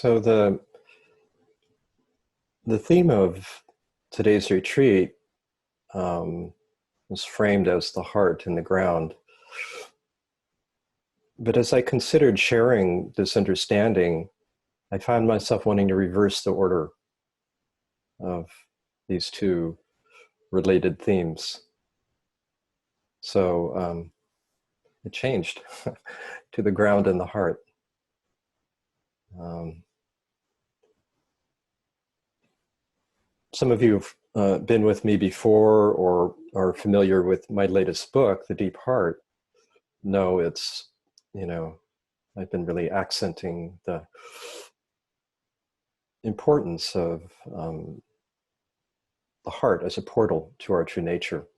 So the theme of today's retreat was framed as the heart and the ground. But as I considered sharing this understanding, I found myself wanting to reverse the order of these two related themes. So it changed to the ground and the heart. Some of you have been with me before or are familiar with my latest book, The Deep Heart. Know it's, I've been really accenting the importance of the heart as a portal to our true nature.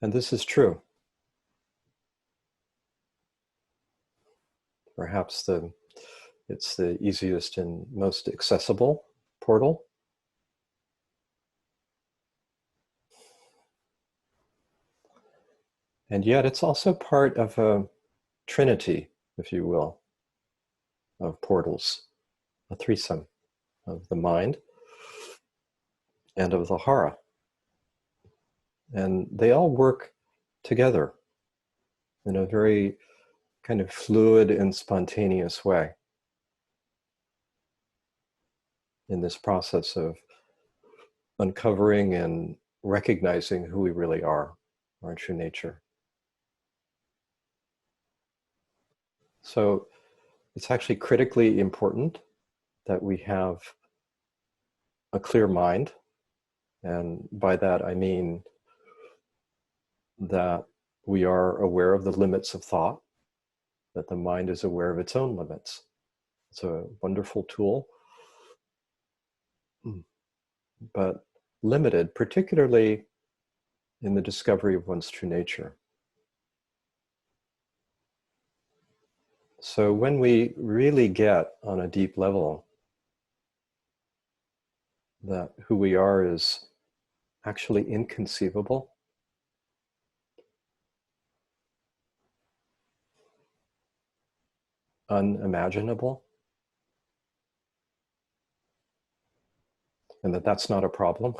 And this is true. Perhaps it's the easiest and most accessible portal. And yet it's also part of a trinity, if you will, of portals, a threesome of the mind and of the hara. And they all work together in a very kind of fluid and spontaneous way in this process of uncovering and recognizing who we really are, our true nature. So it's actually critically important that we have a clear mind. And by that, I mean that we are aware of the limits of thought, that the mind is aware of its own limits. It's a wonderful tool, but limited, particularly in the discovery of one's true nature. So when we really get on a deep level that who we are is actually inconceivable, unimaginable, and that's not a problem,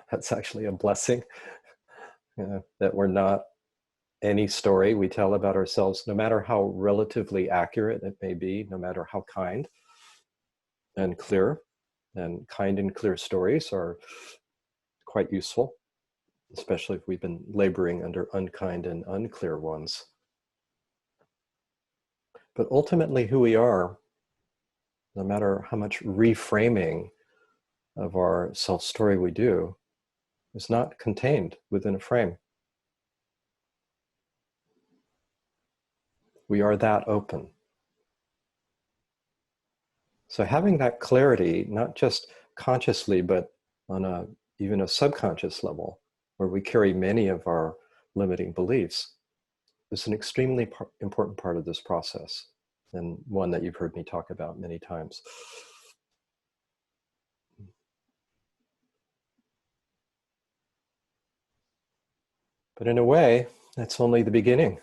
that's actually a blessing, that we're not any story we tell about ourselves, no matter how relatively accurate it may be, no matter how kind and clear, and kind and clear stories are quite useful, especially if we've been laboring under unkind and unclear ones. But ultimately who we are, no matter how much reframing of our self-story we do, is not contained within a frame. We are that open. So having that clarity, not just consciously, but on even a subconscious level, where we carry many of our limiting beliefs, is an extremely important part of this process, and one that you've heard me talk about many times. But in a way, that's only the beginning.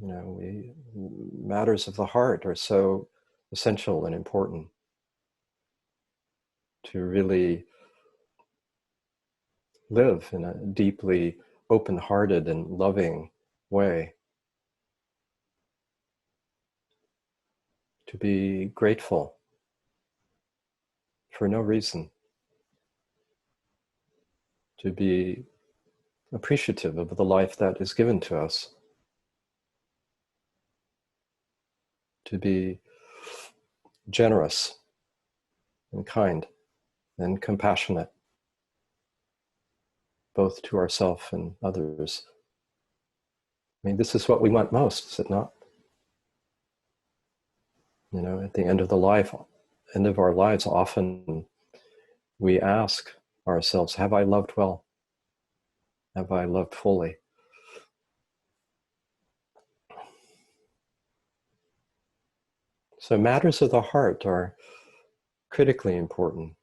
Matters of the heart are so essential and important to really live in a deeply open-hearted and loving way. To be grateful for no reason. To be appreciative of the life that is given to us. To be generous and kind and compassionate, both to ourselves and others. I mean, this is what we want most, is it not? At the end of our lives, often we ask ourselves, have I loved well? Have I loved fully? So matters of the heart are critically important,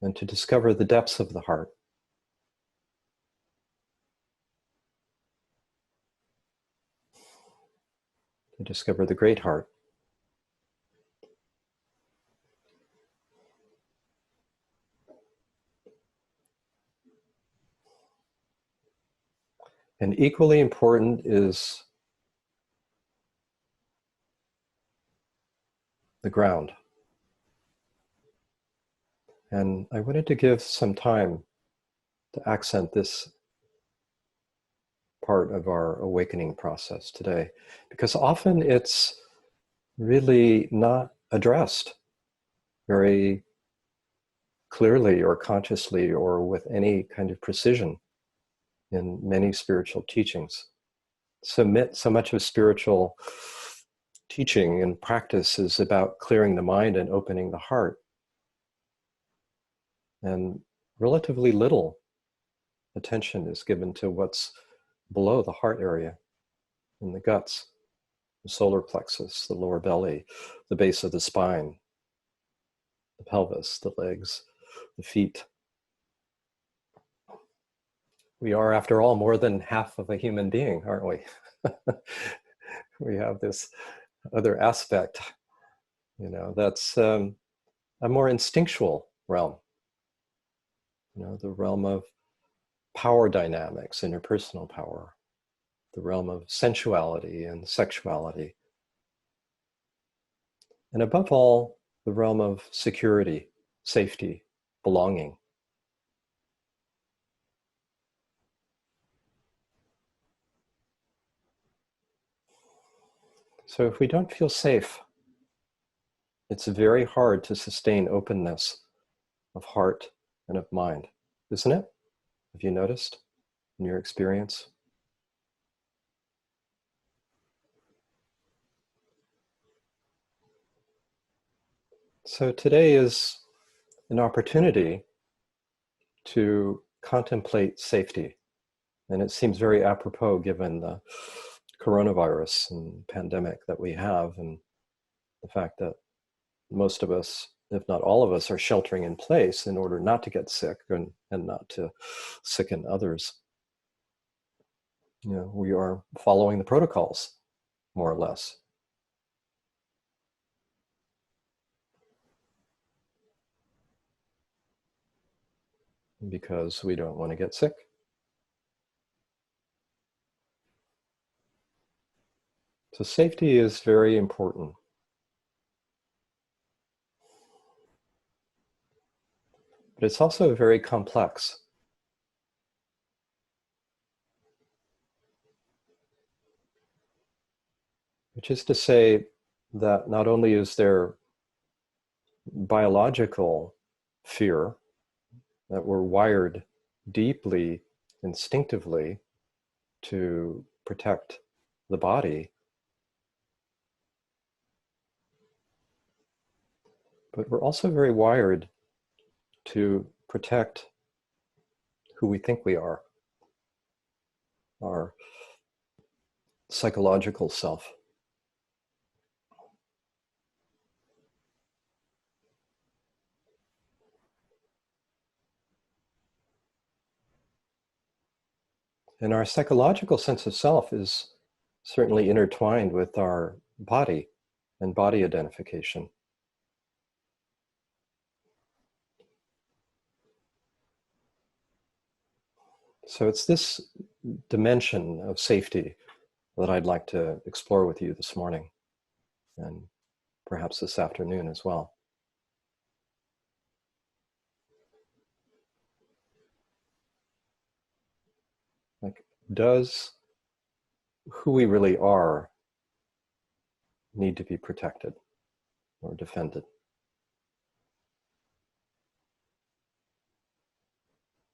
and to discover the depths of the heart. to discover the great heart. And equally important is the ground. And I wanted to give some time to accent this part of our awakening process today, because often it's really not addressed very clearly or consciously or with any kind of precision in many spiritual teachings. So much of spiritual teaching and practice is about clearing the mind and opening the heart. And relatively little attention is given to what's below the heart area, in the guts, the solar plexus, the lower belly, the base of the spine, the pelvis, the legs, the feet. We are, after all, more than half of a human being, aren't we? We have this other aspect, that's a more instinctual realm, the realm of power dynamics, interpersonal power, the realm of sensuality and sexuality. And above all, the realm of security, safety, belonging. So if we don't feel safe, it's very hard to sustain openness of heart and of mind, isn't it? Have you noticed in your experience? So today is an opportunity to contemplate safety. And it seems very apropos given the coronavirus and pandemic that we have, and the fact that most of us, if not all of us, are sheltering in place in order not to get sick and not to sicken others. We are following the protocols, more or less. Because we don't want to get sick. So safety is very important. But it's also very complex. Which is to say that not only is there biological fear, that we're wired deeply, instinctively to protect the body, but we're also very wired to protect who we think we are, our psychological self. And our psychological sense of self is certainly intertwined with our body and body identification. So it's this dimension of safety that I'd like to explore with you this morning, and perhaps this afternoon as well. Like, does who we really are need to be protected or defended?